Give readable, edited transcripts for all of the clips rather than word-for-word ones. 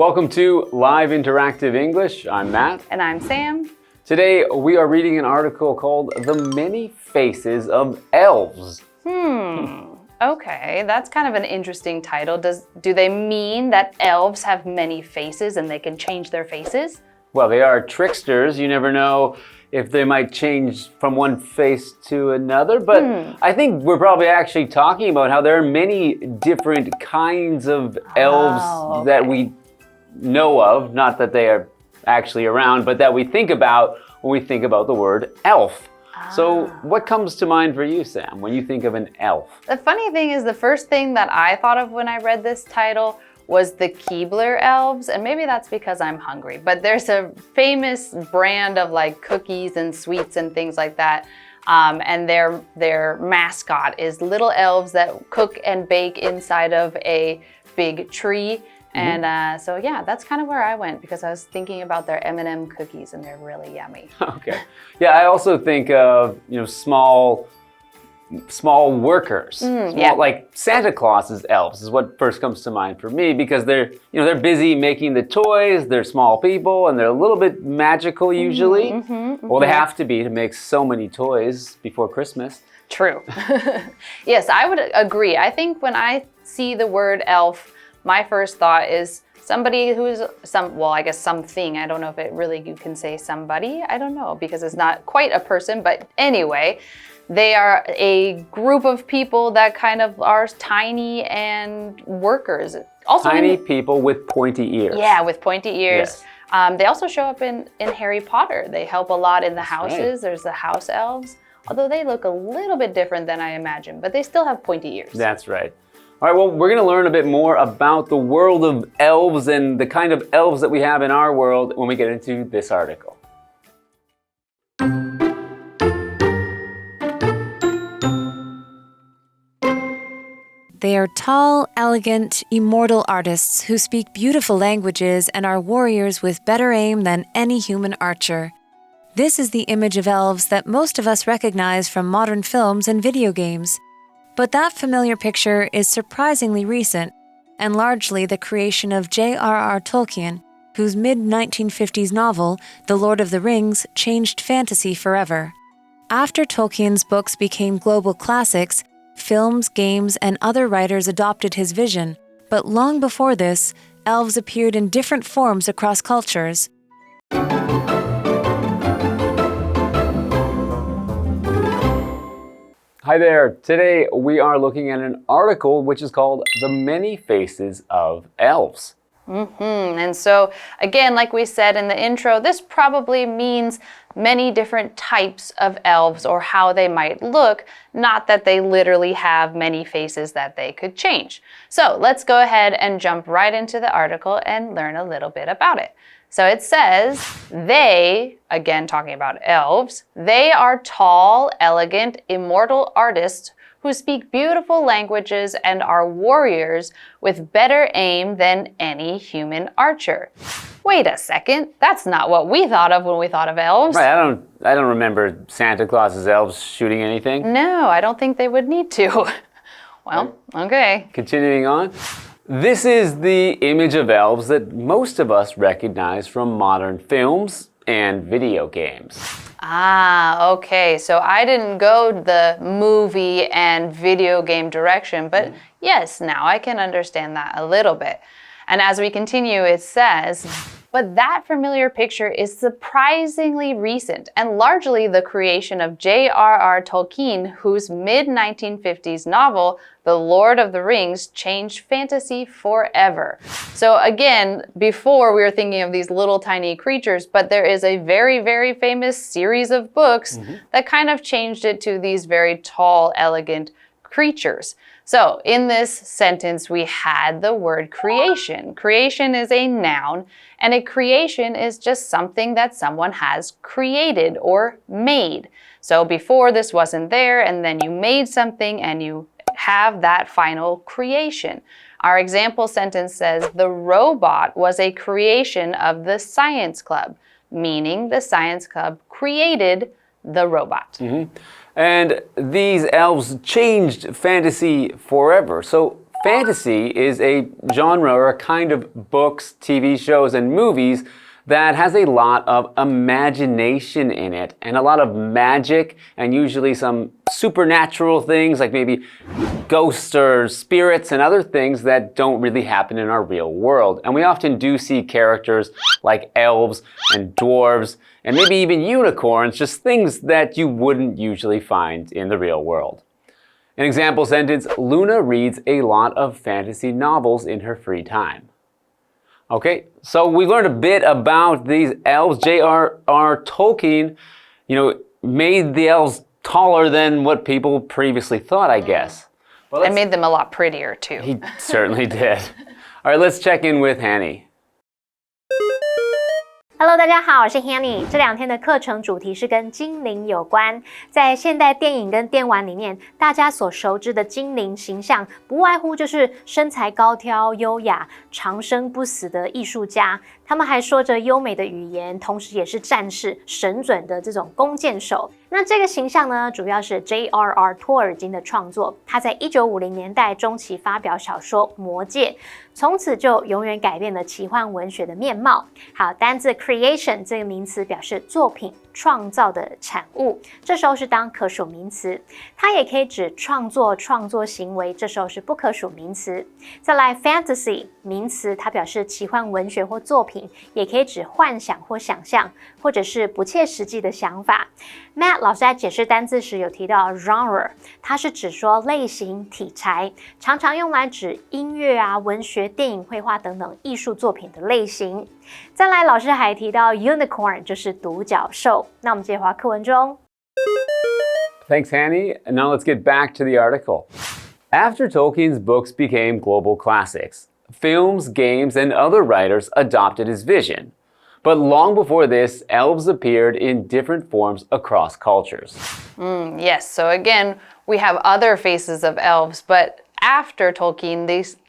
Welcome to Live Interactive English. I'm Matt. And I'm Sam. Today we are reading an article called The Many Faces of Elves. Okay, that's kind of an interesting title. Do they mean that elves have many faces and they can change their faces? Well, they are tricksters. You never know if they might change from one face to another. But I think we're probably actually talking about how there are many different kinds of elves that we know of. Not that they are actually around, but that we think about when we think about the word elf. So what comes to mind for you, Sam, when you think of an elf? The funny thing is the first thing that I thought of when I read this title was the Keebler elves, and maybe that's because I'm hungry, but there's a famous brand of like cookies and sweets and things like that, and their mascot is little elves that cook and bake inside of a big tree. And so yeah, that's kind of where I went because I was thinking about their M&M cookies and they're really yummy. Okay. Yeah, I also think of, small workers. Like Santa Claus's elves is what first comes to mind for me because they're busy making the toys, they're small people, and they're a little bit magical usually. Well, they have to be to make so many toys before Christmas. True. Yes, I would agree. I think when I see the word elf, my first thought is somebody who's something. I don't know if you can say somebody. I don't know because it's not quite a person, but anyway, they are a group of people that kind of are tiny and workers. Also tiny people with pointy ears. Yeah, with pointy ears. Yes. They also show up in Harry Potter. They help a lot in the houses. Right. There's the house elves, although they look a little bit different than I imagined, but they still have pointy ears. That's right. All right, well, we're going to learn a bit more about the world of elves and the kind of elves that we have in our world when we get into this article. They are tall, elegant, immortal artists who speak beautiful languages and are warriors with better aim than any human archer. This is the image of elves that most of us recognize from modern films and video games. But that familiar picture is surprisingly recent and largely the creation of J.R.R. Tolkien, whose mid-1950s novel, The Lord of the Rings, changed fantasy forever. After Tolkien's books became global classics, films, games, and other writers adopted his vision, but long before this, elves appeared in different forms across cultures. Hi there. Today we are looking at an article which is called The Many Faces of Elves. And so, again, like we said in the intro, this probably means many different types of elves or how they might look, not that they literally have many faces that they could change. So let's go ahead and jump right into the article and learn a little bit about it. So it says, they, again talking about elves, they are tall, elegant, immortal artists who speak beautiful languages and are warriors with better aim than any human archer. Wait a second, that's not what we thought of when we thought of elves. Right, I don't remember Santa Claus's elves shooting anything. No, I don't think they would need to. Well, okay. Continuing on. This is the image of elves that most of us recognize from modern films and video games. Okay, so I didn't go the movie and video game direction, but yes, now I can understand that a little bit. And as we continue, it says, but that familiar picture is surprisingly recent and largely the creation of J.R.R. Tolkien, whose mid-1950s novel, The Lord of the Rings, changed fantasy forever. So again, before we were thinking of these little tiny creatures, but there is a very, very famous series of books that kind of changed it to these very tall, elegant creatures. So in this sentence, we had the word creation. Creation is a noun, and a creation is just something that someone has created or made. So before this wasn't there, and then you made something and you have that final creation. Our example sentence says, the robot was a creation of the science club, meaning the science club created the robot. And these elves changed fantasy forever. So fantasy is a genre or a kind of books, TV shows, and movies that has a lot of imagination in it and a lot of magic and usually some supernatural things like maybe ghosts or spirits and other things that don't really happen in our real world. And we often do see characters like elves and dwarves and maybe even unicorns, just things that you wouldn't usually find in the real world. An example sentence, Luna reads a lot of fantasy novels in her free time. Okay, so we learned a bit about these elves. J.R.R. Tolkien, made the elves taller than what people previously thought, I guess. And made them a lot prettier, too. He certainly did. All right, let's check in with Hanny. Hello， 大家好，我是 Hanny。这两天的课程主题是跟精灵有关。在现代电影跟电玩里面，大家所熟知的精灵形象，不外乎就是身材高挑、优雅、长生不死的艺术家。他们还说着优美的语言，同时也是战士、神准的这种弓箭手。那这个形象呢，主要是 J.R.R. 托尔金的创作。他在1950年代中期发表小说《魔戒》，从此就永远改变了奇幻文学的面貌。好，单字 creation 这个名词表示作品、创造的产物，这时候是当可数名词。它也可以指创作行为，这时候是不可数名词。再来 fantasy 名词，它表示奇幻文学或作品，也可以指幻想或想象，或者是不切实际的想法。Matt 老师在解释单字时有提到 genre， 它是指说类型、题材，常常用来指音乐啊、文学、电影、绘画等等艺术作品的类型。再来，老师还提到 unicorn 就是独角兽。那我们接着回课文中。Thanks, Hanny. And now let's get back to the article. After Tolkien's books became global classics, films, games, and other writers adopted his vision. But long before this, elves appeared in different forms across cultures. Yes, so again, we have other faces of elves, but after Tolkien,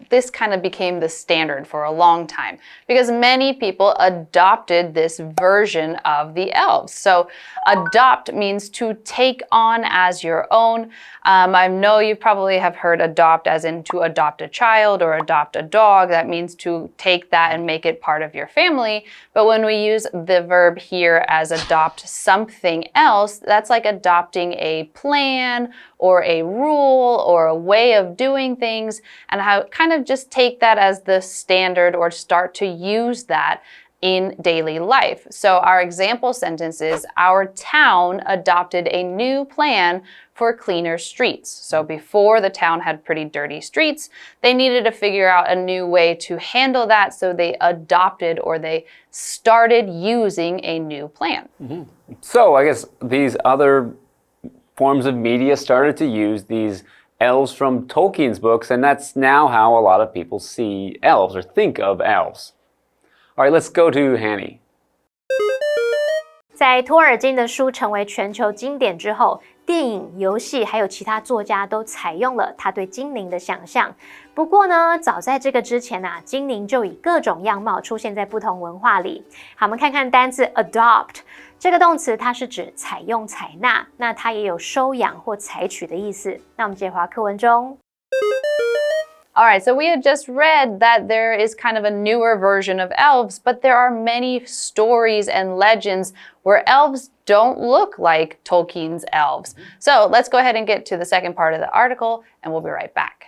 this kind of became the standard for a long time because many people adopted this version of the elves. So adopt means to take on as your own. I know you probably have heard adopt as in to adopt a child or adopt a dog. That means to take that and make it part of your family. But when we use the verb here as adopt something else, that's like adopting a plan or a rule or a way of doing things, and how kind of just take that as the standard or start to use that in daily life. So our example sentence is, our town adopted a new plan for cleaner streets. So before the town had pretty dirty streets, they needed to figure out a new way to handle that, so they adopted or they started using a new plan. So I guess these other forms of media started to use these elves from Tolkien's books, and that's now how a lot of people see elves or think of elves. All right, let's go to Hanny. 在托尔金的书成为全球经典之后，电影、游戏还有其他作家都采用了他对精灵的想象。不过呢，早在这个之前啊，精灵就以各种样貌出现在不同文化里。好，我们看看单字 adopt 这个动词，它是指采用、采纳，那它也有收养或采取的意思。那我们接着回课文中。All right, so we had just read that there is kind of a newer version of elves, but there are many stories and legends where elves don't look like Tolkien's elves. So let's go ahead and get to the second part of the article, and we'll be right back.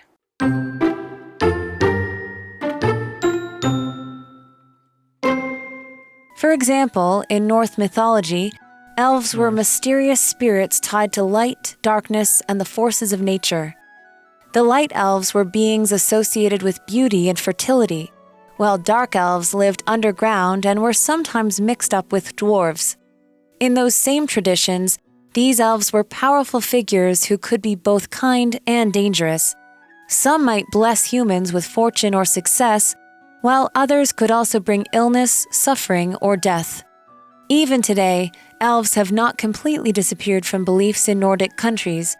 For example, in Norse mythology, elves were mysterious spirits tied to light, darkness, and the forces of nature. The light elves were beings associated with beauty and fertility, while dark elves lived underground and were sometimes mixed up with dwarves. In those same traditions, these elves were powerful figures who could be both kind and dangerous. Some might bless humans with fortune or success, while others could also bring illness, suffering, or death. Even today, elves have not completely disappeared from beliefs in Nordic countries.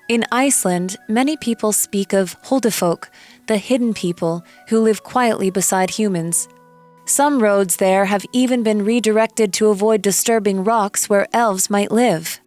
In Iceland, many people speak of huldufolk, the hidden people who live quietly beside humans. Some roads there have even been redirected to avoid disturbing rocks where elves might live.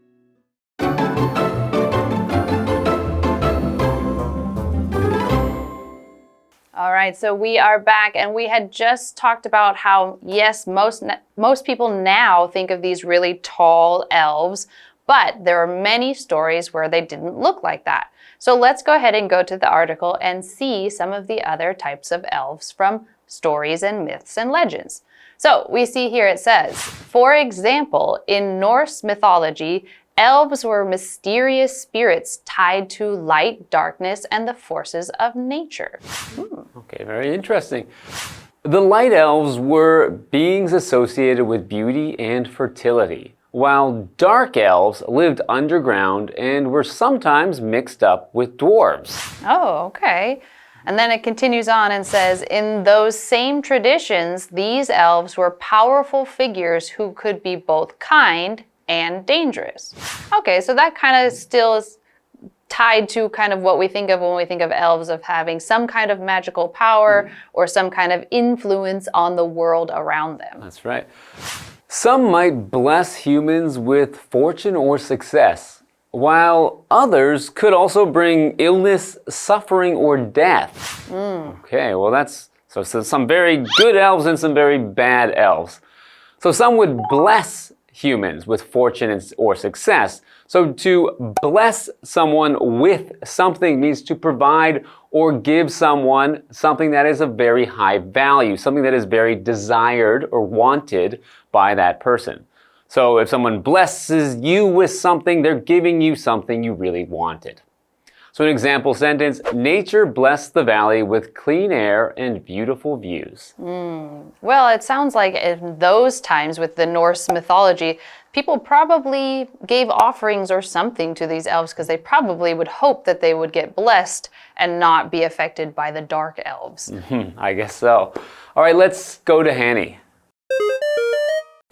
right, so we are back, and we had just talked about how, yes, most people now think of these really tall elves, but there are many stories where they didn't look like that. So let's go ahead and go to the article and see some of the other types of elves from stories and myths and legends. So we see here it says, for example, in Norse mythology, elves were mysterious spirits tied to light, darkness, and the forces of nature. Okay, very interesting. The light elves were beings associated with beauty and fertility, while dark elves lived underground and were sometimes mixed up with dwarves. Oh, okay. And then it continues on and says, in those same traditions, these elves were powerful figures who could be both kind and dangerous. Okay, so that kind of still is tied to kind of what we think of when we think of elves, of having some kind of magical power or some kind of influence on the world around them. That's right. Some might bless humans with fortune or success, while others could also bring illness, suffering, or death. Okay, well that's so some very good elves and some very bad elves. So some would bless humans with fortune or success. So to bless someone with something means to provide or give someone something that is of very high value, something that is very desired or wanted by that person. So if someone blesses you with something, they're giving you something you really wanted. So an example sentence, nature blessed the valley with clean air and beautiful views. Well, it sounds like in those times with the Norse mythology, people probably gave offerings or something to these elves because they probably would hope that they would get blessed and not be affected by the dark elves. I guess so. All right, let's go to Hanny.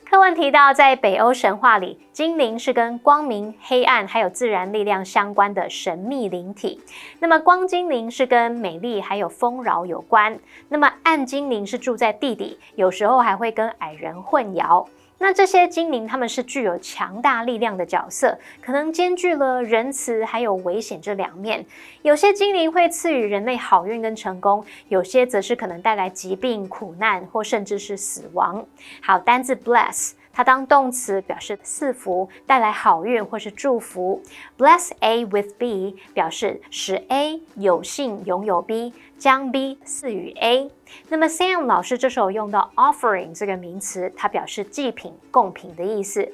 课文提到，在北欧神话里，精灵是跟光明、黑暗还有自然力量相关的神秘灵体。那么光精灵是跟美丽还有丰饶有关，那么暗精灵是住在地底，有时候还会跟矮人混淆。那这些精灵他们是具有强大力量的角色，可能兼具了仁慈还有危险这两面。有些精灵会赐予人类好运跟成功，有些则是可能带来疾病、苦难或甚至是死亡。好，单字 bless。它当动词表示赐福，带来好运或是祝福。Bless A with B 表示使 A 有幸拥有 B， 将 B 赐予 A。那么 Sam 老师这时候用到 offering 这个名词，它表示祭品、贡品的意思。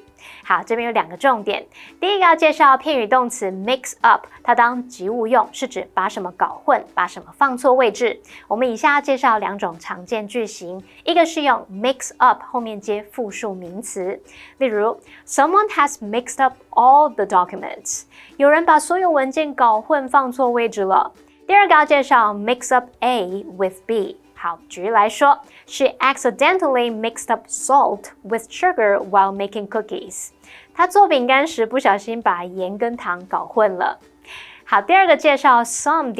好，这边有两个重点。第一个要介绍片语动词 mix up， 它当及物用，是指把什么搞混，把什么放错位置。我们以下要介绍两种常见句型，一个是用 mix up 后面接复数名词，例如 Someone has mixed up all the documents， 有人把所有文件搞混放错位置了。第二个要介绍 mix up A with B。好，举例来说 ，She accidentally mixed up salt with sugar while making cookies。她做饼干时不小心把盐跟糖搞混了。好，第二个介绍 some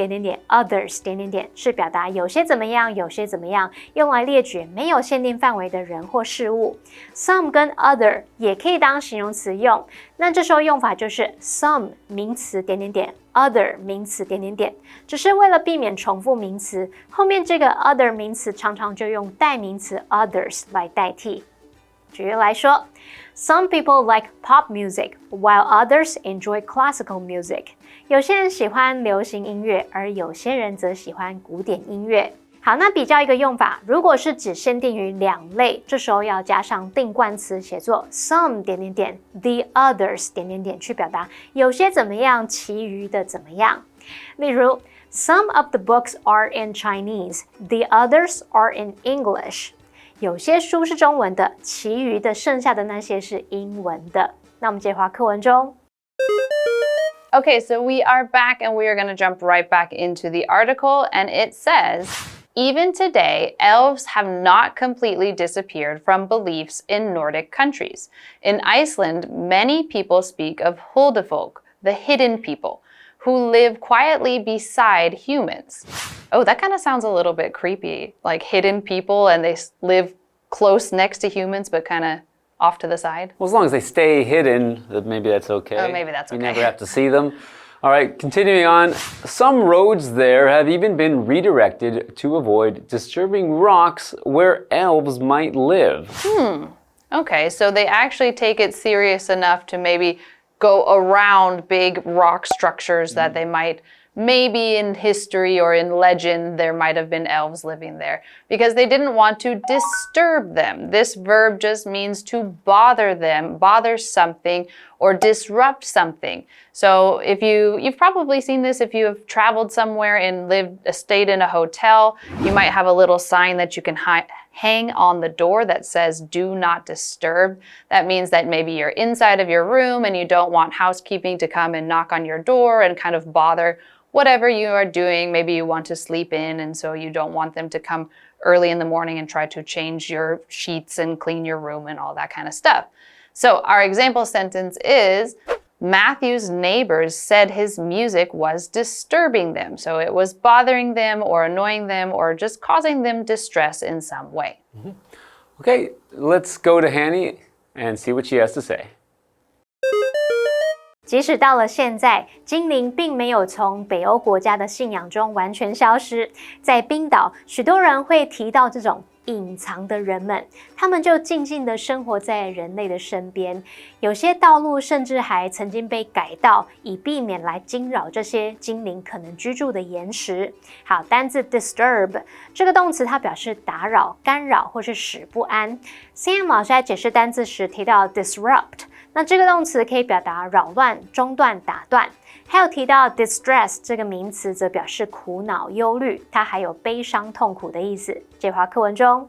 others 是表达有些怎么样，有些怎么样，用来列举没有限定范围的人或事物。Some 跟 other 也可以当形容词用，那这时候用法就是 some 名词other 名词只是为了避免重复名词，后面这个 other 名词常常就用代名词 others 来代替。举例来说 ，Some people like pop music, while others enjoy classical music。有些人喜欢流行音乐，而有些人则喜欢古典音乐。好，那比较一个用法，如果是只限定于两类，这时候要加上定冠词，写作 some the others 去表达有些怎么样，其余的怎么样。例如 ，Some of the books are in Chinese, the others are in English。有些书是中文的，其余的剩下的那些是英文的。那我们接回课文中。Okay, so we are back and we are going to jump right back into the article, and it says, even today, elves have not completely disappeared from beliefs in Nordic countries. In Iceland, many people speak of huldufolk, the hidden people, who live quietly beside humans. Oh, that kind of sounds a little bit creepy, like hidden people and they live close next to humans but kind of off to the side. Well, as long as they stay hidden, maybe that's okay. Oh, maybe that's okay. You never have to see them. All right, continuing on. Some roads there have even been redirected to avoid disturbing rocks where elves might live. Okay, so they actually take it serious enough to maybe go around big rock structures that they might, maybe in history or in legend, there might have been elves living there because they didn't want to disturb them. This verb just means to bother them, bother something, or disrupt something. So if you've probably seen this if you have traveled somewhere and stayed in a hotel, you might have a little sign that you can hang on the door that says do not disturb. That means that maybe you're inside of your room and you don't want housekeeping to come and knock on your door and kind of bother whatever you are doing. Maybe you want to sleep in and so you don't want them to come early in the morning and try to change your sheets and clean your room and all that kind of stuff. So our example sentence is, Matthew's neighbors said his music was disturbing them. So it was bothering them or annoying them or just causing them distress in some way. Okay, let's go to Hanny and see what she has to say. 即使到了现在，精灵并没有从北欧国家的信仰中完全消失。在冰岛，许多人会提到这种隐藏的人们，他们就静静地生活在人类的身边。有些道路甚至还曾经被改道，以避免来惊扰这些精灵可能居住的岩石。好，单字 disturb 这个动词，它表示打扰、干扰或是使不安。Sam 老师在解释单字时提到 disrupt。那这个动词可以表达扰乱、中断、打断，还有提到 distress 这个名词则表示苦恼、忧虑，它还有悲伤、痛苦的意思。这话课文中。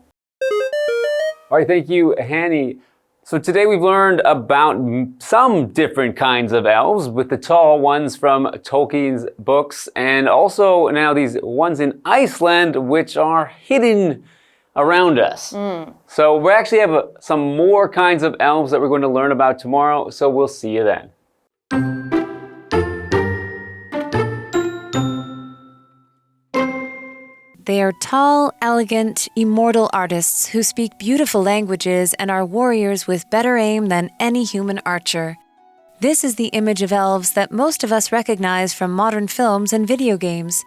All right, thank you, Hanny. So today we've learned about some different kinds of elves, with the tall ones from Tolkien's books, and also now these ones in Iceland, which are hidden around us. So we actually have some more kinds of elves that we're going to learn about tomorrow, so we'll see you then. They are tall, elegant, immortal artists who speak beautiful languages and are warriors with better aim than any human archer. This is the image of elves that most of us recognize from modern films and video games.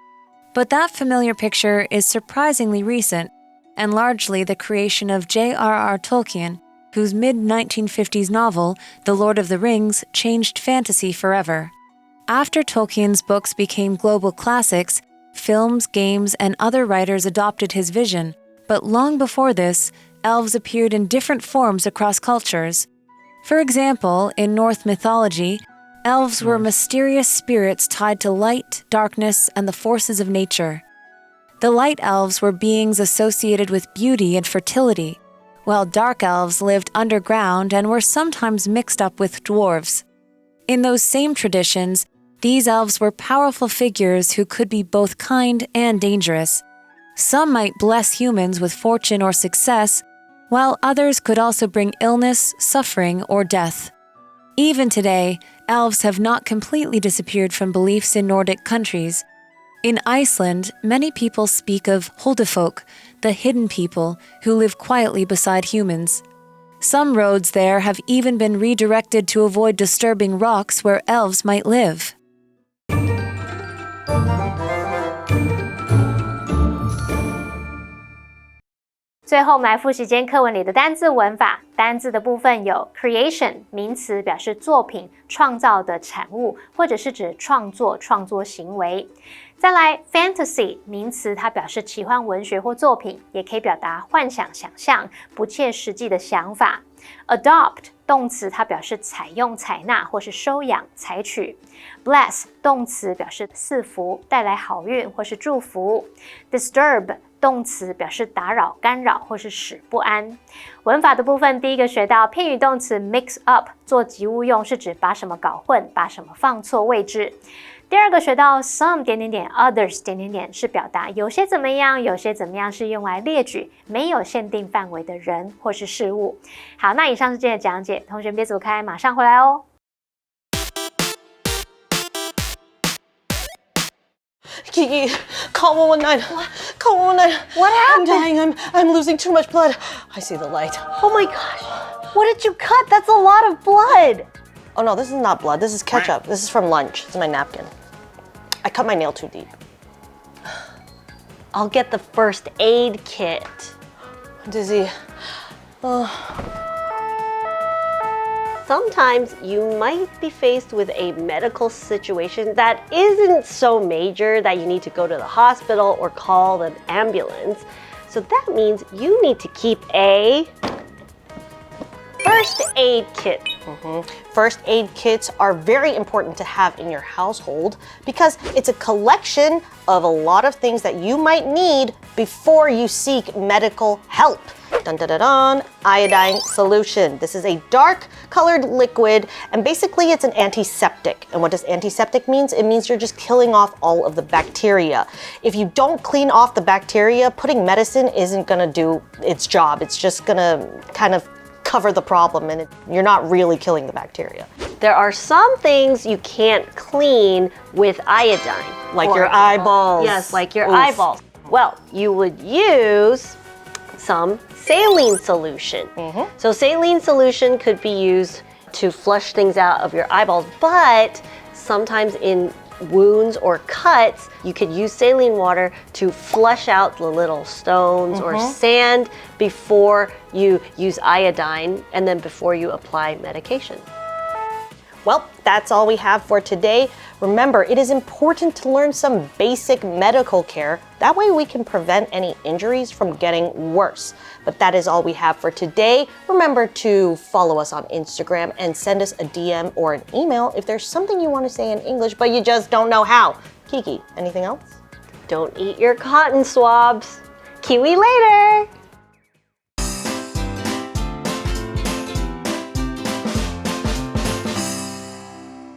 But that familiar picture is surprisingly recent, and largely the creation of J.R.R. Tolkien, whose mid-1950s novel, The Lord of the Rings, changed fantasy forever. After Tolkien's books became global classics, films, games, and other writers adopted his vision, but long before this, elves appeared in different forms across cultures. For example, in Norse mythology, elves were mysterious spirits tied to light, darkness, and the forces of nature. The light elves were beings associated with beauty and fertility, while dark elves lived underground and were sometimes mixed up with dwarves. In those same traditions, these elves were powerful figures who could be both kind and dangerous. Some might bless humans with fortune or success, while others could also bring illness, suffering, or death. Even today, elves have not completely disappeared from beliefs in Nordic countries. In Iceland, many people speak of Huldufolk, the hidden people who live quietly beside humans. Some roads there have even been redirected to avoid disturbing rocks where elves might live. 最后，我们来复习今天课文里的单字文法。单字的部分有 creation 名词，表示作品、创造的产物，或者是指创作行为。再来 fantasy 名词，它表示奇幻文学或作品，也可以表达幻想、想象、不切实际的想法。adopt 动词，它表示采用、采纳或是收养、采取。bless 动词表示赐福、带来好运或是祝福。disturb动词表示打扰、干扰或是使不安。文法的部分，第一个学到片语动词 mix up 做及物用，是指把什么搞混，把什么放错位置。第二个学到 some others 是表达有些怎么样，有些怎么样，是用来列举没有限定范围的人或是事物。好，那以上是今天的讲解，同学们别走开，马上回来哦。Kiki, call 119. What? Call 119. What happened? I'm dying. I'm losing too much blood. I see the light. Oh my gosh. What did you cut? That's a lot of blood. Oh no, this is not blood. This is ketchup. This is from lunch. This is my napkin. I cut my nail too deep. I'll get the first aid kit. Dizzy. Sometimes you might be faced with a medical situation that isn't so major that you need to go to the hospital or call an ambulance. So that means you need to keep a first aid kit. First aid kits are very important to have in your household because it's a collection of a lot of things that you might need before you seek medical help. Dun dun dun dun, iodine solution. This is a dark colored liquid and basically it's an antiseptic. And what does antiseptic mean? It means you're just killing off all of the bacteria. If you don't clean off the bacteria, putting medicine isn't gonna do its job. It's just gonna kind of cover the problem and you're not really killing the bacteria. There are some things you can't clean with iodine. Like your eyeballs. Yes, like your Oof. eyeballs. Well, you would use some saline solution. So saline solution could be used to flush things out of your eyeballs, but sometimes in wounds or cuts, you could use saline water to flush out the little stones or sand before you use iodine and then before you apply medication. Well, that's all we have for today. Remember, it is important to learn some basic medical care. That way we can prevent any injuries from getting worse. But that is all we have for today. Remember to follow us on Instagram and send us a DM or an email if there's something you want to say in English, but you just don't know how. Kiki, anything else? Don't eat your cotton swabs. KiWi later!